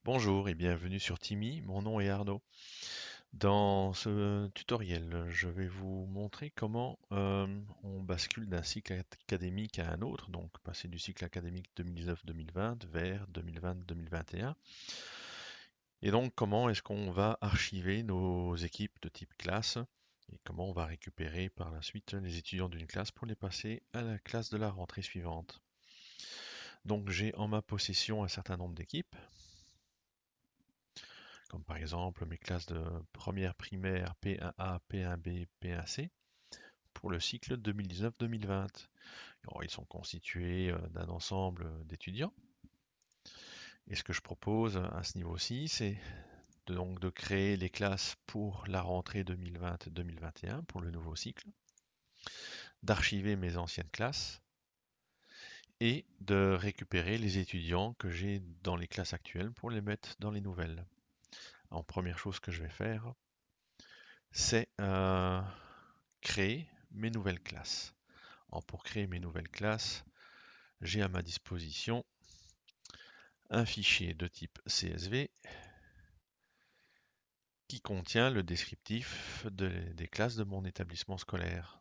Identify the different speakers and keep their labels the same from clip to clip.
Speaker 1: Bonjour et bienvenue sur Timmy, mon nom est Arnaud. Dans ce tutoriel, je vais vous montrer comment on bascule d'un cycle académique à un autre, donc passer du cycle académique 2019-2020 vers 2020-2021. Et donc comment est-ce qu'on va archiver nos équipes de type classe et comment on va récupérer par la suite les étudiants d'une classe pour les passer à la classe de la rentrée suivante. Donc j'ai en ma possession un certain nombre d'équipes, comme par exemple mes classes de première primaire P1A, P1B, P1C, pour le cycle 2019-2020. Ils sont constitués d'un ensemble d'étudiants. Et ce que je propose à ce niveau-ci, c'est donc de créer les classes pour la rentrée 2020-2021, pour le nouveau cycle, d'archiver mes anciennes classes et de récupérer les étudiants que j'ai dans les classes actuelles pour les mettre dans les nouvelles. En première chose que je vais faire, c'est créer mes nouvelles classes. Pour créer mes nouvelles classes, j'ai à ma disposition un fichier de type CSV qui contient le descriptif des classes de mon établissement scolaire,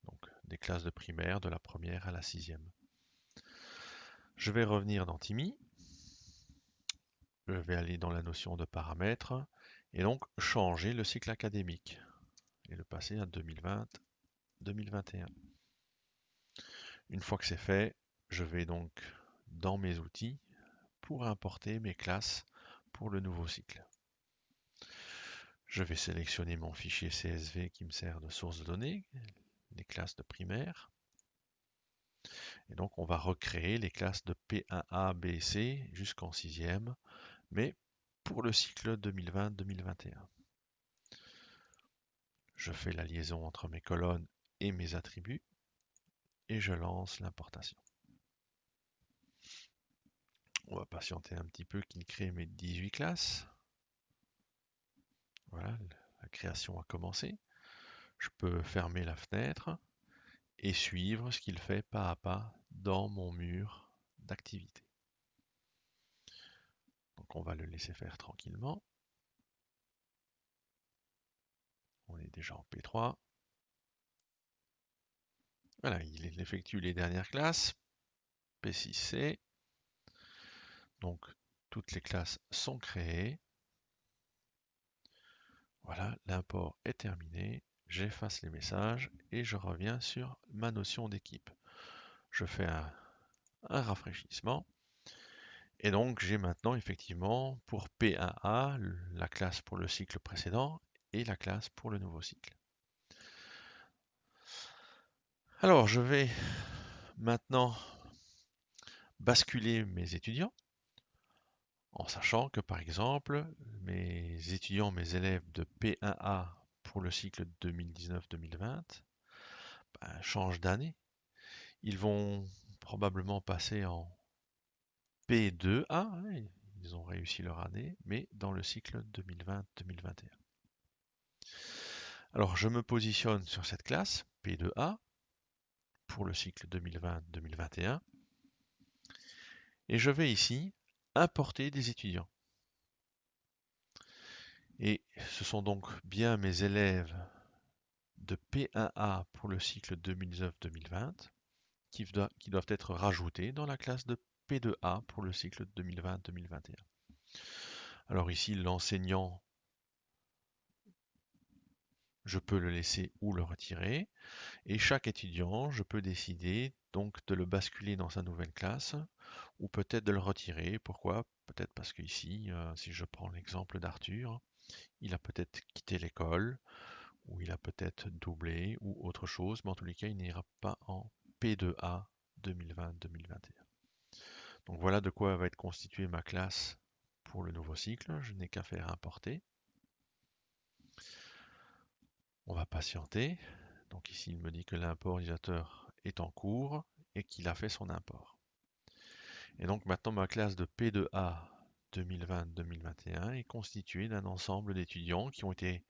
Speaker 1: donc des classes de primaire de la première à la sixième. Je vais revenir dans Timmy, je vais aller dans la notion de paramètres et donc changer le cycle académique et le passer à 2020-2021. Une fois que c'est fait, je vais donc dans mes outils pour importer mes classes pour le nouveau cycle. Je vais sélectionner mon fichier CSV qui me sert de source de données, les classes de primaire. Et donc on va recréer les classes de P1A, B, C jusqu'en 6e, mais pour le cycle 2020-2021. Je fais la liaison entre mes colonnes et mes attributs et je lance l'importation. On va patienter un petit peu qu'il crée mes 18 classes. Voilà, la création a commencé. Je peux fermer la fenêtre et suivre ce qu'il fait pas à pas dans mon mur d'activité. Donc on va le laisser faire tranquillement. On est déjà en P3. Voilà, il effectue les dernières classes, P6C. Donc toutes les classes sont créées. Voilà, l'import est terminé. J'efface les messages et je reviens sur ma notion d'équipe. Je fais un rafraîchissement. Et donc j'ai maintenant effectivement pour P1A la classe pour le cycle précédent et la classe pour le nouveau cycle. Alors je vais maintenant basculer mes étudiants en sachant que par exemple mes étudiants, mes élèves de P1A pour le cycle 2019-2020 changent d'année. Ils vont probablement passer en P2A, hein, ils ont réussi leur année, mais dans le cycle 2020-2021. Alors je me positionne sur cette classe P2A pour le cycle 2020-2021 et je vais ici importer des étudiants. Et ce sont donc bien mes élèves de P1A pour le cycle 2019-2020 qui doivent être rajoutés dans la classe de P2A pour le cycle 2020-2021. Alors ici, l'enseignant, je peux le laisser ou le retirer. Et chaque étudiant, je peux décider donc de le basculer dans sa nouvelle classe ou peut-être de le retirer. Pourquoi? Peut-être parce qu'ici, si je prends l'exemple d'Arthur, il a peut-être quitté l'école ou il a peut-être doublé ou autre chose, mais en tous les cas, il n'ira pas en P2A 2020-2021. Donc voilà de quoi va être constituée ma classe pour le nouveau cycle. Je n'ai qu'à faire importer. On va patienter. Donc ici, il me dit que l'import utilisateur est en cours et qu'il a fait son import. Et donc maintenant, ma classe de P2A 2020-2021 est constituée d'un ensemble d'étudiants qui ont été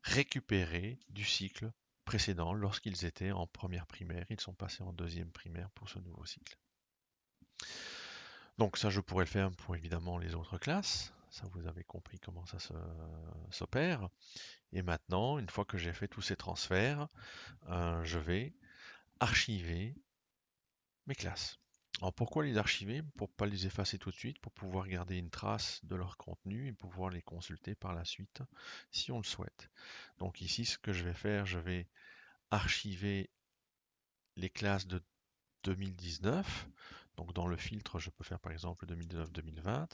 Speaker 1: récupérés du cycle précédent lorsqu'ils étaient en première primaire. Ils sont passés en deuxième primaire pour ce nouveau cycle. Donc ça, je pourrais le faire pour évidemment les autres classes. Ça, vous avez compris comment ça s'opère. Et maintenant, une fois que j'ai fait tous ces transferts, je vais archiver mes classes. Alors pourquoi les archiver? Pour ne pas les effacer tout de suite, pour pouvoir garder une trace de leur contenu et pouvoir les consulter par la suite si on le souhaite. Donc ici, ce que je vais faire, je vais archiver les classes de 2019. Donc dans le filtre, je peux faire par exemple 2019-2020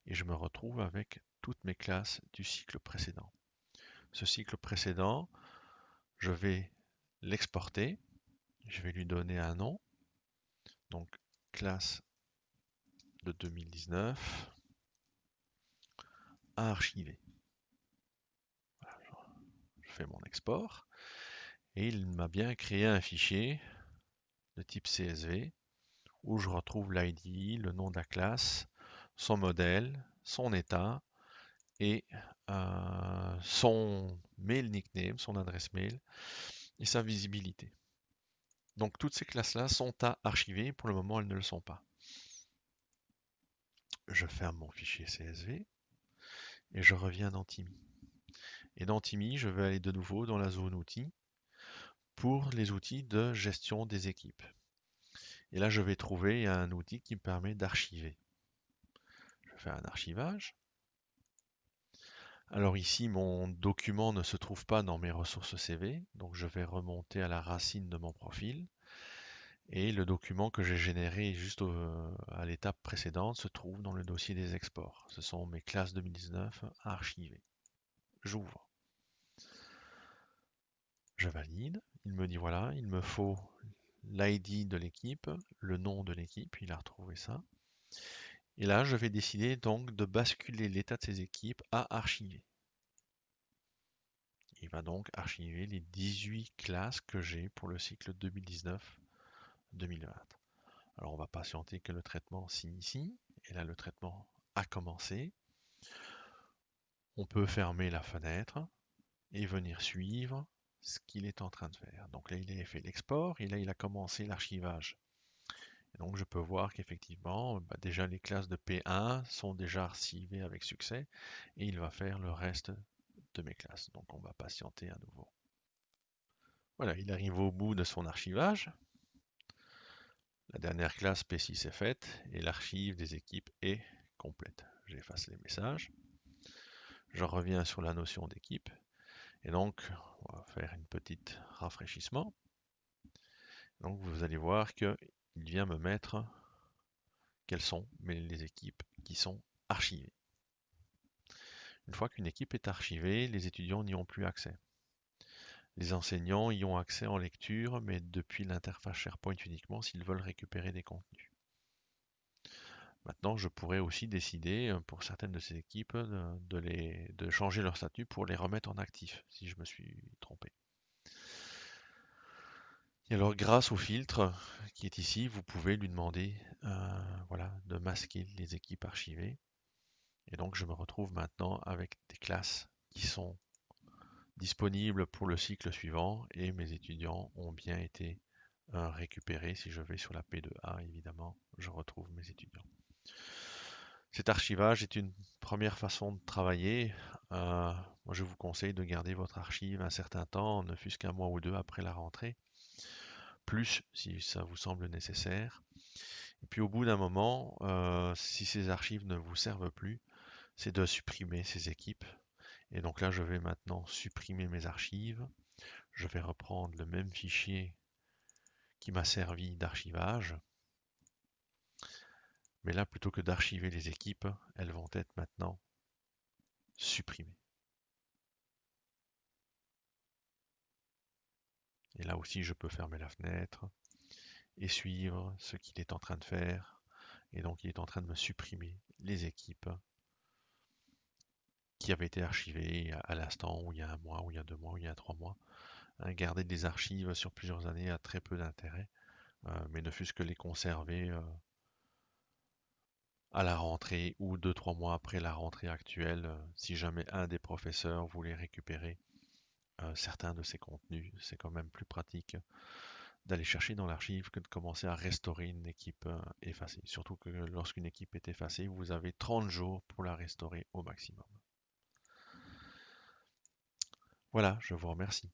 Speaker 1: et je me retrouve avec toutes mes classes du cycle précédent. Ce cycle précédent, je vais l'exporter, je vais lui donner un nom, donc classe de 2019 à archiver. Voilà, je fais mon export et il m'a bien créé un fichier de type CSV où je retrouve l'ID, le nom de la classe, son modèle, son état et son mail nickname, son adresse mail et sa visibilité. Donc toutes ces classes-là sont à archiver, pour le moment elles ne le sont pas. Je ferme mon fichier CSV et je reviens dans Timmy. Et dans Timmy, je vais aller de nouveau dans la zone outils pour les outils de gestion des équipes. Et là, je vais trouver un outil qui me permet d'archiver. Je vais faire un archivage. Alors ici, mon document ne se trouve pas dans mes ressources CV, donc je vais remonter à la racine de mon profil. Et le document que j'ai généré juste à l'étape précédente se trouve dans le dossier des exports. Ce sont mes classes 2019 à archiver. J'ouvre. Je valide. Il me dit voilà, il me faut l'ID de l'équipe, le nom de l'équipe, il a retrouvé ça. Et là, je vais décider donc de basculer l'état de ces équipes à archiver. Il va donc archiver les 18 classes que j'ai pour le cycle 2019-2020. Alors on va patienter que le traitement s'initie. Et là, le traitement a commencé. On peut fermer la fenêtre et venir suivre ce qu'il est en train de faire. Donc là, il a fait l'export et là, il a commencé l'archivage. Donc je peux voir qu'effectivement, déjà les classes de P1 sont déjà archivées avec succès et il va faire le reste de mes classes. Donc on va patienter à nouveau. Voilà, il arrive au bout de son archivage. La dernière classe P6 est faite et l'archive des équipes est complète. J'efface les messages. Je reviens sur la notion d'équipe et donc on va faire une petite rafraîchissement. Donc vous allez voir qu'il vient me mettre quelles sont les équipes qui sont archivées. Une fois qu'une équipe est archivée, les étudiants n'y ont plus accès. Les enseignants y ont accès en lecture, mais depuis l'interface SharePoint uniquement s'ils veulent récupérer des contenus. Maintenant, je pourrais aussi décider pour certaines de ces équipes de changer leur statut pour les remettre en actif, si je me suis trompé. Et alors, grâce au filtre qui est ici, vous pouvez lui demander voilà, de masquer les équipes archivées. Et donc, je me retrouve maintenant avec des classes qui sont disponibles pour le cycle suivant et mes étudiants ont bien été récupérés. Si je vais sur la P2A, évidemment, je retrouve mes étudiants. Cet archivage est une première façon de travailler. Moi, je vous conseille de garder votre archive un certain temps, ne fût-ce qu'un mois ou deux après la rentrée, plus si ça vous semble nécessaire. Et puis au bout d'un moment, si ces archives ne vous servent plus, c'est de supprimer ces équipes. Et donc là, je vais maintenant supprimer mes archives. Je vais reprendre le même fichier qui m'a servi d'archivage. Mais là, plutôt que d'archiver les équipes, elles vont être maintenant supprimées. Et là aussi, je peux fermer la fenêtre et suivre ce qu'il est en train de faire. Et donc, il est en train de me supprimer les équipes qui avaient été archivées à l'instant, ou il y a un mois, ou il y a 2 mois, ou il y a 3 mois. Garder des archives sur plusieurs années a très peu d'intérêt, mais ne fût-ce que les conserver à la rentrée ou 2-3 mois après la rentrée actuelle, si jamais un des professeurs voulait récupérer certains de ces contenus, c'est quand même plus pratique d'aller chercher dans l'archive que de commencer à restaurer une équipe effacée. Surtout que lorsqu'une équipe est effacée, vous avez 30 jours pour la restaurer au maximum. Voilà, je vous remercie.